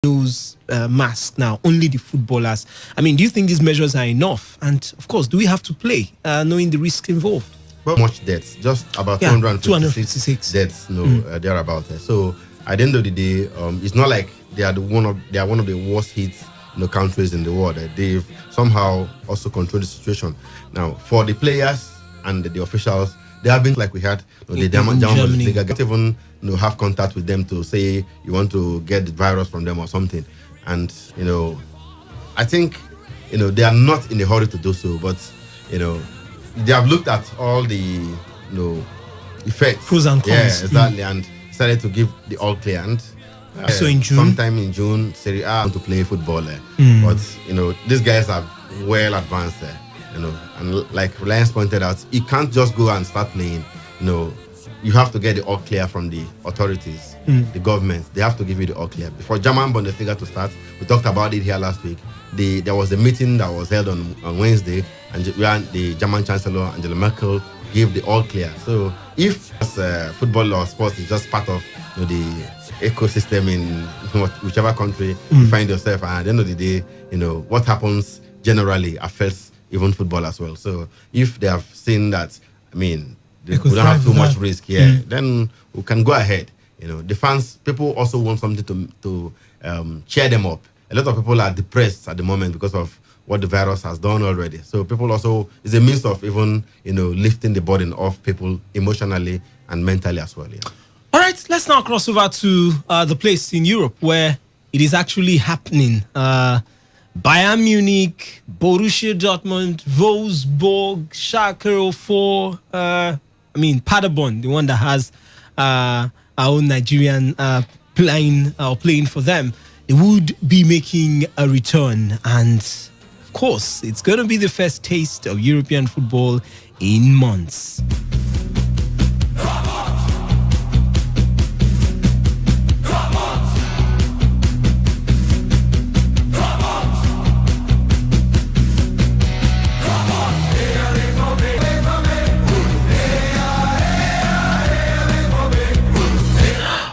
nose mask now, only the footballers. I mean, do you think these measures are enough? And of course, do we have to play knowing the risks involved? Well, much deaths, just about 256 deaths, thereabout. So at the end of the day, it's not like they are one of the worst hit countries in the world. They've somehow also controlled the situation. Now, for the players and the officials, they have been like we had the German Bundesliga. Can't even have contact with them to say you want to get the virus from them or something. And I think they are not in a hurry to do so, but they have looked at all the effects, pros and cons. Yeah, exactly, and decided to give the all clear. And so in June, sometime in June, Serie A want to play football. But these guys are well advanced. And like Reliance pointed out, you can't just go and start playing. You have to get the all clear from the authorities, the government. They have to give you the all clear. Before German Bundesliga to start, we talked about it here last week. There was a meeting that was held on Wednesday, and the German Chancellor, Angela Merkel, gave the all clear. So if football or sports is just part of the ecosystem in whichever country you find yourself, and at the end of the day, what happens generally affects even football as well. So if they have seen that, we don't have too much risk here, then we can go ahead. The fans, people also want something to cheer them up. A lot of people are depressed at the moment because of what the virus has done already. So people also, it's a means of even, lifting the burden off people emotionally and mentally as well. Yeah. All right, let's now cross over to the place in Europe where it is actually happening. Bayern Munich, Borussia Dortmund, Wolfsburg, Schalke 04, Paderborn, the one that has our own Nigerian playing for them. They would be making a return, and of course, it's going to be the first taste of European football in months.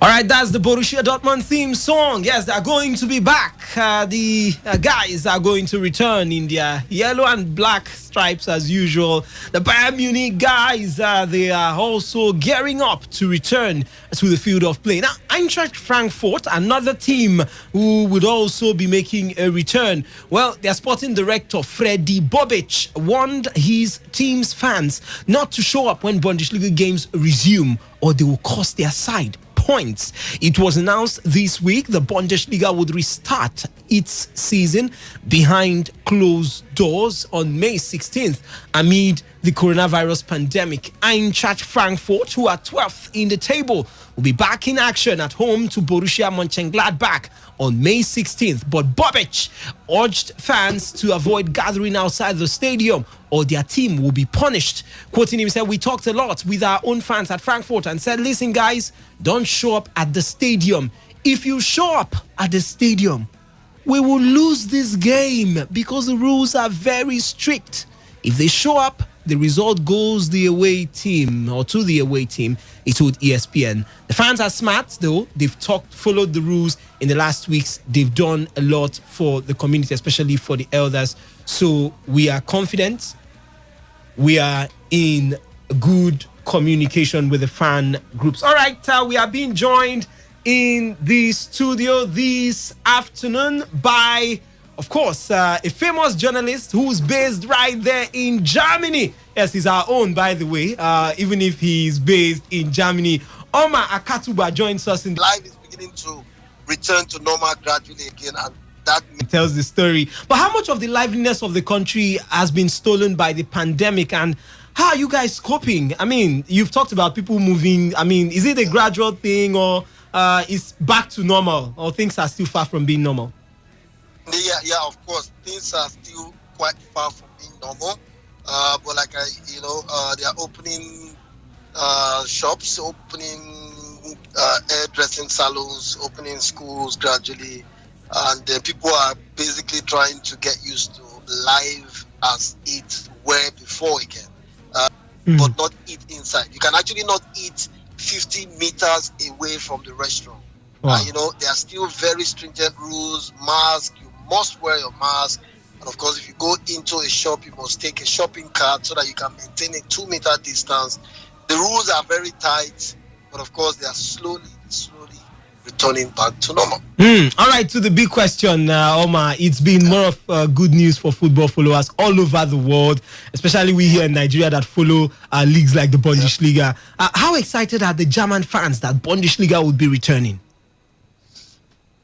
All right, that's the Borussia Dortmund theme song. Yes, they're going to be back. The guys are going to return in their yellow and black stripes as usual. The Bayern Munich guys, they are also gearing up to return to the field of play. Now, Eintracht Frankfurt, another team who would also be making a return. Well, their sporting director, Freddy Bobic, warned his team's fans not to show up when Bundesliga games resume or they will cost their side points. It was announced this week the Bundesliga would restart its season behind closed doors on May 16th amid the coronavirus pandemic. Eintracht Frankfurt, who are 12th in the table, will be back in action at home to Borussia Mönchengladbach on May 16th. But Bobic urged fans to avoid gathering outside the stadium or their team will be punished. Quoting him, said, "We talked a lot with our own fans at Frankfurt and said, listen, guys, don't show up at the stadium. If you show up at the stadium, we will lose this game because the rules are very strict. If they show up, the result goes the away team or to the away team," he told ESPN. The fans are smart, though. They've followed the rules in the last weeks. They've done a lot for the community, especially for the elders. So we are confident. We are in good communication with the fan groups. All right, we are being joined in the studio this afternoon by, of course, a famous journalist who's based right there in Germany. Yes, he's our own, by the way, even if he's based in Germany. Omar Akatuba joins us in the life is beginning to return to normal gradually again, and that tells the story. But how much of the liveliness of the country has been stolen by the pandemic, and how are you guys coping? You've talked about people moving. Is it a gradual thing, or is back to normal, or things are still far from being normal? Yeah, of course, things are still quite far from being normal. But like they are opening shops, opening hairdressing salons, opening schools gradually, and people are basically trying to get used to life as it were before again. But not eat inside. You can actually not eat 50 meters away from the restaurant. Wow. There are still very stringent rules. Mask, you must wear your mask. And of course, if you go into a shop, you must take a shopping cart so that you can maintain a 2-meter distance. The rules are very tight, but of course, they are slowly returning back to normal. All right, to the big question, Omar. It's been more of good news for football followers all over the world, especially we here in Nigeria that follow leagues like the Bundesliga. How excited are the German fans that Bundesliga would be returning?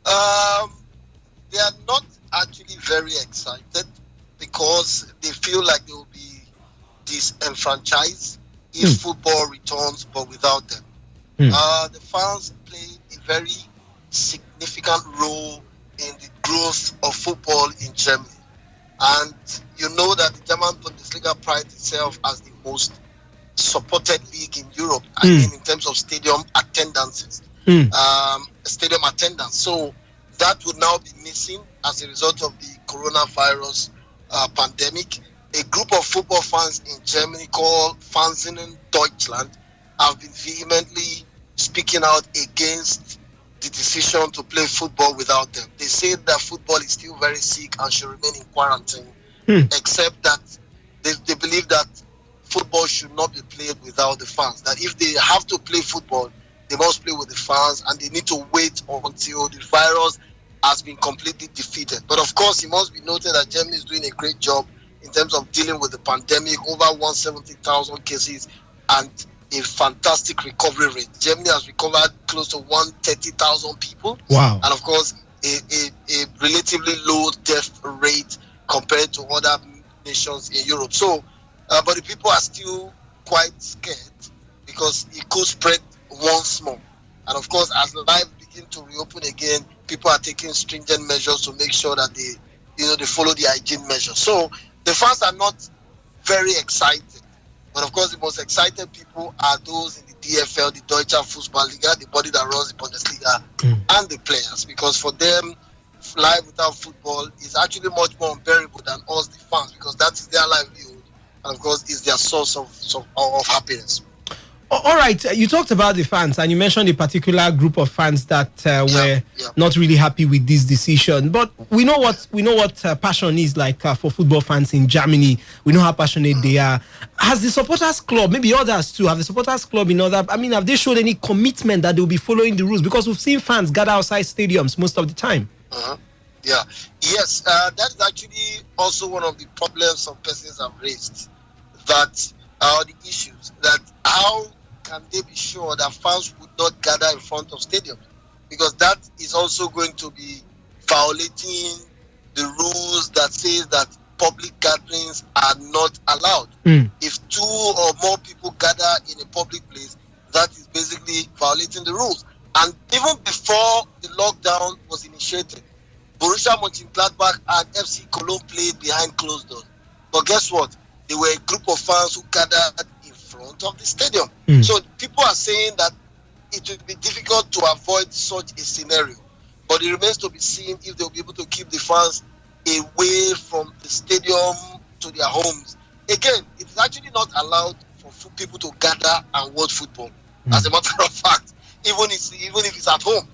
They are not actually very excited because they feel like they will be disenfranchised if football returns, but without them. The fans play a very significant role in the growth of football in Germany. And you know that the German Bundesliga prides itself as the most supported league in Europe, I mean, in terms of stadium attendances. Stadium attendance. So that would now be missing as a result of the coronavirus pandemic. A group of football fans in Germany called Fansinnen Deutschland have been vehemently speaking out against the decision to play football without them. They say that football is still very sick and should remain in quarantine, except that they believe that football should not be played without the fans. That if they have to play football, they must play with the fans, and they need to wait until the virus has been completely defeated. But of course, it must be noted that Germany is doing a great job in terms of dealing with the pandemic, over 170,000 cases and a fantastic recovery rate. Germany has recovered close to 130,000 people. Wow. And of course, a relatively low death rate compared to other nations in Europe. So, but the people are still quite scared because it could spread once more. And of course, as life begins to reopen again, people are taking stringent measures to make sure that they follow the hygiene measures. So the fans are not very excited. But of course, the most excited people are those in the DFL, the Deutsche Fußballliga, the body that runs the Bundesliga, and the players. Because for them, life without football is actually much more unbearable than us, the fans, because that is their livelihood. And of course, is their source of happiness. All right, you talked about the fans, and you mentioned a particular group of fans that were not really happy with this decision. But we know what passion is like for football fans in Germany. We know how passionate they are. Has the supporters club, maybe others too, have the supporters club in other? I mean, have they showed any commitment that they'll be following the rules? Because we've seen fans gather outside stadiums most of the time. Yeah. Yes, that is actually also one of the problems some persons have raised. That are the issues. That how can they be sure that fans would not gather in front of stadiums? Because that is also going to be violating the rules that says that public gatherings are not allowed. If 2 or more people gather in a public place, that is basically violating the rules. And even before the lockdown was initiated, Borussia Mönchengladbach and FC Cologne played behind closed doors. But guess what? There were a group of fans who gathered in front of the stadium. So people are saying that it will be difficult to avoid such a scenario. But it remains to be seen if they'll be able to keep the fans away from the stadium to their homes. Again, it is actually not allowed for people to gather and watch football. As a matter of fact, even if it's at home,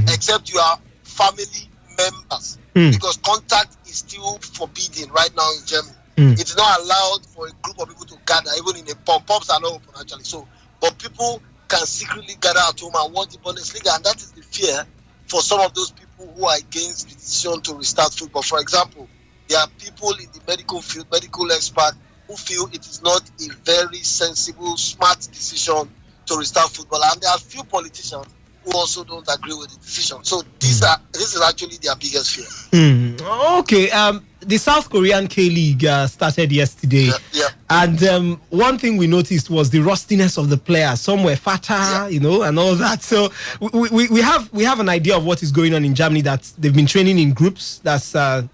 except you are family members, because contact is still forbidden right now in Germany. It's not allowed for a group of people to gather, even in a pub. Pubs are not open actually. So, but people can secretly gather at home and watch the Bundesliga, and that is the fear for some of those people who are against the decision to restart football. For example, there are people in the medical field, medical experts, who feel it is not a very sensible, smart decision to restart football, and there are few politicians who also don't agree with the decision. So this is actually their biggest fear. Okay, the South Korean K-League started yesterday, and one thing we noticed was the rustiness of the players. Some were fatter, and all that. So we have an idea of what is going on in Germany. That they've been training in groups. That's the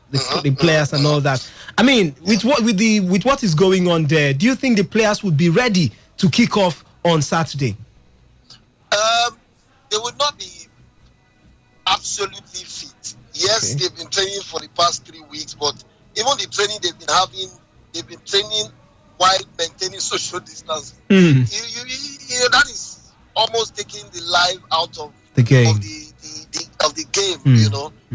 players and all that. I mean, with what is going on there, do you think the players would be ready to kick off on Saturday? They would not be absolutely fit. Yes, they've been training for the past 3 weeks, but even the training they've been training while maintaining social distancing. That is almost taking the life out of the game. Of the of the game.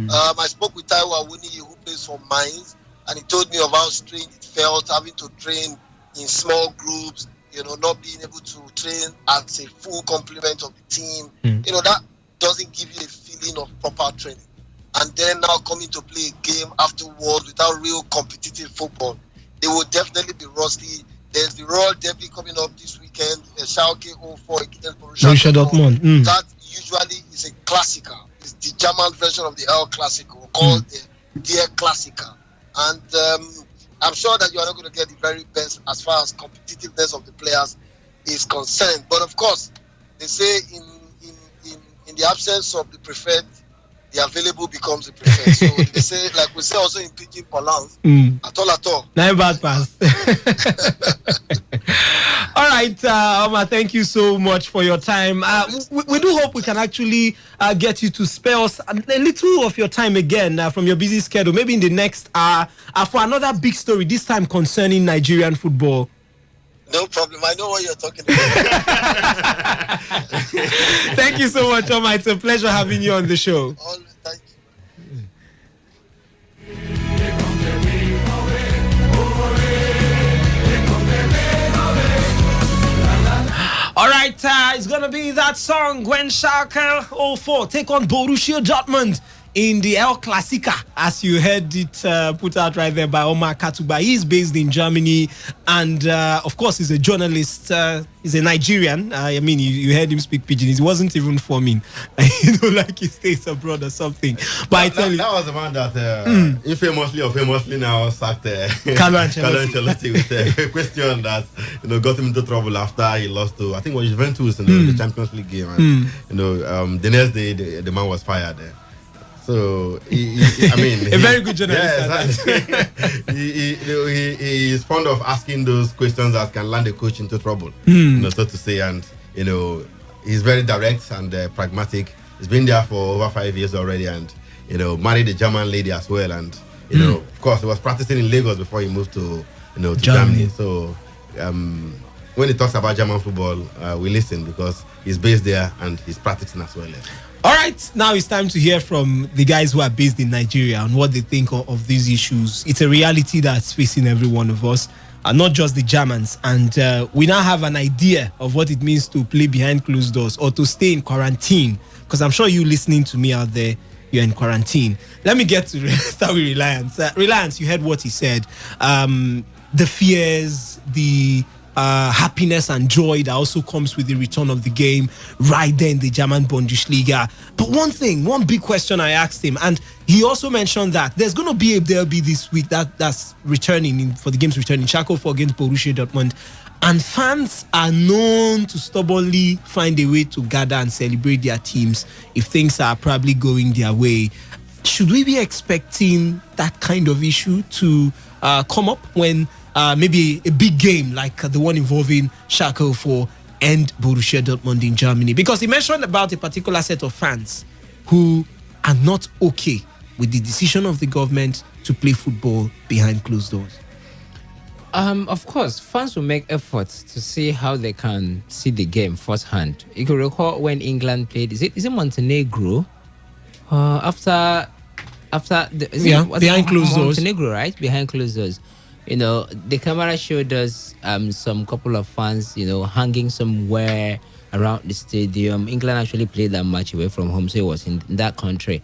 I spoke with Taiwo Awoniyi, who plays for Mainz, and he told me of how strange it felt having to train in small groups, not being able to train as a full complement of the team. That doesn't give you a feeling of proper training. And then now coming to play a game afterwards without real competitive football, they will definitely be rusty. There's the Royal Derby coming up this weekend, Schalke 04 against Borussia Dortmund. That usually is a Klassiker. It's the German version of the El Clasico, called the Der Klassiker. And I'm sure that you are not going to get the very best as far as competitiveness of the players is concerned. But of course, they say in the absence of the preferred, the available becomes the preferred. So they say, like we say also in pidgin parlance, at all. Not bad pass. All right, Omar, thank you so much for your time. We do hope we can actually get you to spare us a little of your time again from your busy schedule, maybe in the next hour, for another big story, this time concerning Nigerian football. No problem. I know what you're talking about. Thank you so much, Omar. It's a pleasure having you on the show. Always, thank you. All right, it's going to be that song when Schalke 04 take on Borussia Dortmund in the El Clasica, as you heard it put out right there by Omar Katuba. He's based in Germany, and of course, he's a journalist. He's a Nigerian. I mean, you heard him speak pidgin. He wasn't even forming, like he stays abroad or something. But that was the one that famously now sacked Carlo Ancelotti with a question that got him into trouble after he lost to, I think, was Juventus in the Champions League game. And, the next day the man was fired. So I mean, a very good journalist. Yeah, exactly. he is fond of asking those questions that can land a coach into trouble, so to say. And he's very direct and pragmatic. He's been there for over 5 years already, and married a German lady as well. And of course, he was practicing in Lagos before he moved to Germany. So when he talks about German football, we listen because he's based there and he's practicing as well. Yeah. All right, now it's time to hear from the guys who are based in Nigeria and what they think of these issues. It's a reality that's facing every one of us, not just the Germans. And we now have an idea of what it means to play behind closed doors or to stay in quarantine. Because I'm sure you listening to me out there, you're in quarantine. Let me get to start with Reliance. Reliance, you heard what he said. The fears, the happiness and joy that also comes with the return of the game right there in the German Bundesliga. But one big question I asked him, and he also mentioned that there's going to be a derby this week that's returning for the games returning, Schalke 04 against Borussia Dortmund, and fans are known to stubbornly find a way to gather and celebrate their teams if things are probably going their way. Should we be expecting that kind of issue to come up when maybe a big game like the one involving Schalke 04 and Borussia Dortmund in Germany? Because he mentioned about a particular set of fans who are not okay with the decision of the government to play football behind closed doors. Of course, fans will make efforts to see how they can see the game firsthand. You can recall when England played, is it Montenegro? After behind closed doors. Montenegro, right? Behind closed doors. The camera showed us some couple of fans, hanging somewhere around the stadium. England actually played that match away from home, so it was in that country.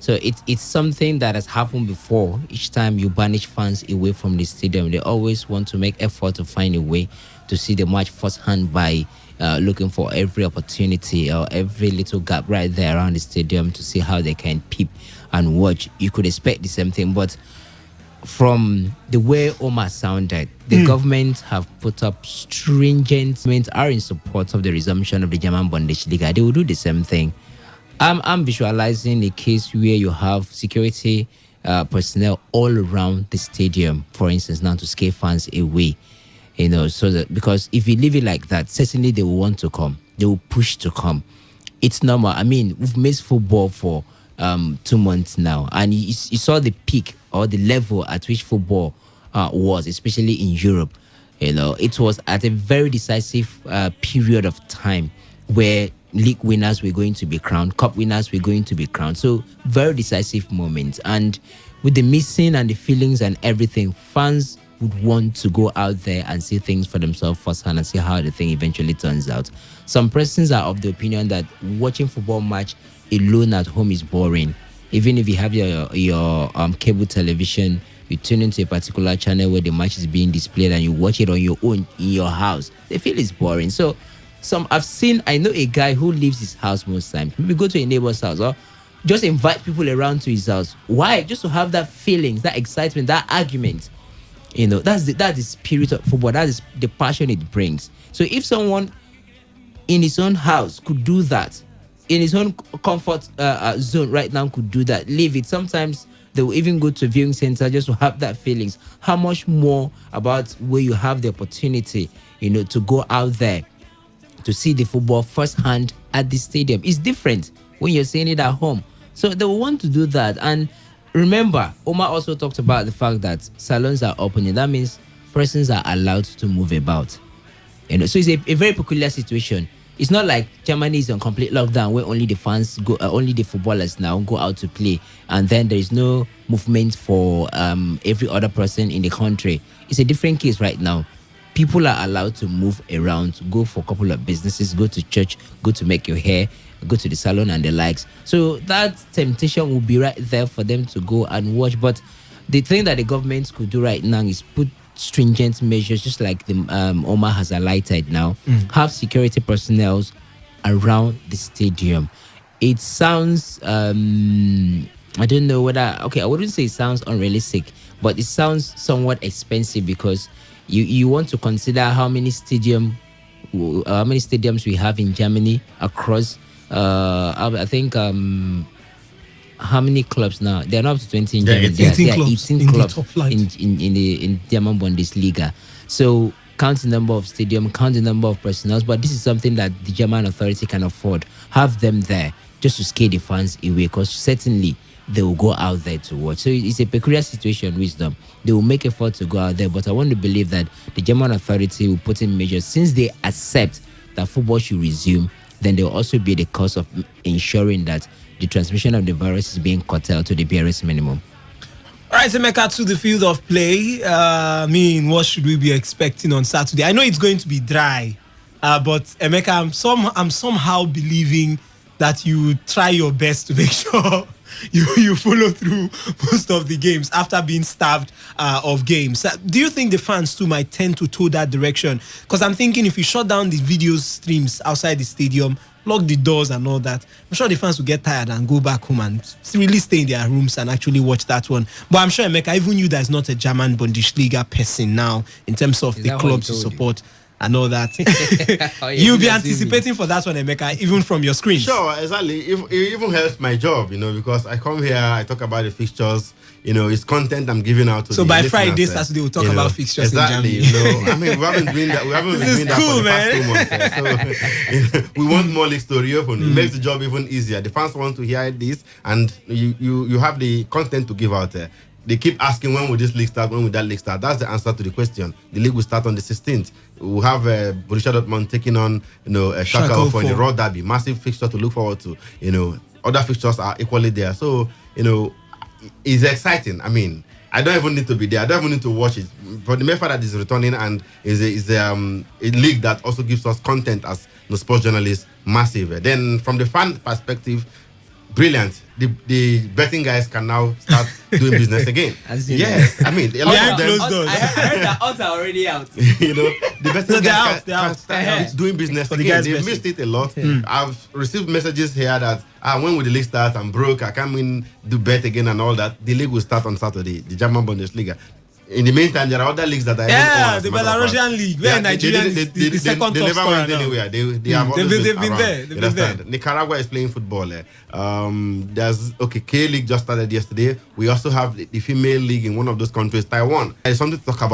So it's something that has happened before. Each time you banish fans away from the stadium, they always want to make effort to find a way to see the match firsthand by looking for every opportunity or every little gap right there around the stadium to see how they can peep and watch. You could expect the same thing, but from the way Omar sounded, the government have put up stringent means are in support of the resumption of the German Bundesliga. They will do the same thing. I'm visualizing a case where you have security personnel all around the stadium, for instance, now to scare fans away. So that, because if you leave it like that, certainly they will want to come. They will push to come. It's normal. I mean, we've missed football for 2 months now, and you saw the peak or the level at which football was, especially in Europe. It was at a very decisive period of time where league winners were going to be crowned, cup winners were going to be crowned. So very decisive moment. And with the missing and the feelings and everything, fans would want to go out there and see things for themselves firsthand and see how the thing eventually turns out. Some persons are of the opinion that watching football match alone at home is boring. Even if you have your cable television, you tune into a particular channel where the match is being displayed and you watch it on your own in your house, they feel it's boring. So I know a guy who leaves his house most times. Maybe go to a neighbor's house or just invite people around to his house. Why? Just to have that feeling, that excitement, that argument. That's the spirit of football. That is the passion it brings. So if someone in his own house could do that, in his own comfort zone right now could do that, leave it. Sometimes they will even go to a viewing center just to have that feelings. How much more about where you have the opportunity, to go out there to see the football firsthand at the stadium. It's different when you're seeing it at home. So they will want to do that. And remember, Omar also talked about the fact that salons are opening. That means persons are allowed to move about. So it's a very peculiar situation. It's not like Germany is on complete lockdown where only the fans go, only the footballers now go out to play, and then there is no movement for every other person in the country. It's a different case right now. People are allowed to move around, to go for a couple of businesses, go to church, go to make your hair, go to the salon and the likes. So that temptation will be right there for them to go and watch. But the thing that the government could do right now is put stringent measures, just like the Omar has highlighted now. Have security personnel around the stadium. It sounds, I don't know whether, I wouldn't say it sounds unrealistic, but it sounds somewhat expensive because you want to consider how many stadiums we have in Germany across. I think how many clubs now? They're not up to 20 in Germany. There are 18 clubs in the German Bundesliga. So count the number of stadiums, count the number of personnel. But this is something that the German authority can afford. Have them there just to scare the fans away, because certainly they will go out there to watch. So it's a peculiar situation, Wisdom. They will make effort to go out there, but I want to believe that the German authority will put in measures. Since they accept that football should resume, then there will also be the cost of ensuring that the transmission of the virus is being curtailed to the barest minimum. All right, Emeka, to the field of play. What should we be expecting on Saturday? I know it's going to be dry, but Emeka, I'm somehow believing that you try your best to make sure you follow through most of the games after being starved of games. Do you think the fans too might tend to toe that direction? Because I'm thinking if you shut down the video streams outside the stadium, lock the doors and all that, I'm sure the fans will get tired and go back home and really stay in their rooms and actually watch that one. But I'm sure, Emeka, even you that is not a German Bundesliga person now, in terms of the clubs you support and all that, you'll be anticipating for that one, Emeka, even from your screen. Sure, exactly. It even helps my job, because I come here, I talk about the fixtures, it's content I'm giving out to. So by Friday, Saturday, we'll talk about fixtures exactly, in Germany. I mean, we haven't been that. We haven't been doing that for the past 2 months. So we want more leagues to reopen. It makes the job even easier. The fans want to hear this, and you have the content to give out there. They keep asking, when will this league start? When will that league start? That's the answer to the question. The league will start on the 16th. We'll have Borussia Dortmund taking on, Schalke for the Raw Derby. Massive fixture to look forward to. Other fixtures are equally there. So, it's exciting. I mean, I don't even need to be there. I don't even need to watch it. For the mere fact that it's returning and is a league that also gives us content as sports journalists, massive. Then from the fan perspective, brilliant. The betting guys can now start doing business again. Yes, I mean, a lot of them. I heard that odds are already out. The betting guys can start doing business again. They missed it a lot. I've received messages here that when will the league start? I'm broke. I can't do bet again and all that. The league will start on Saturday. The German Bundesliga. In the meantime, there are other leagues that are the Belarusian league, where Nigeria is the second top scorer. They never went anywhere. They've been there. They've been there. Nicaragua is playing football. There's K League just started yesterday. We also have the female league in one of those countries, Taiwan. There's something to talk about.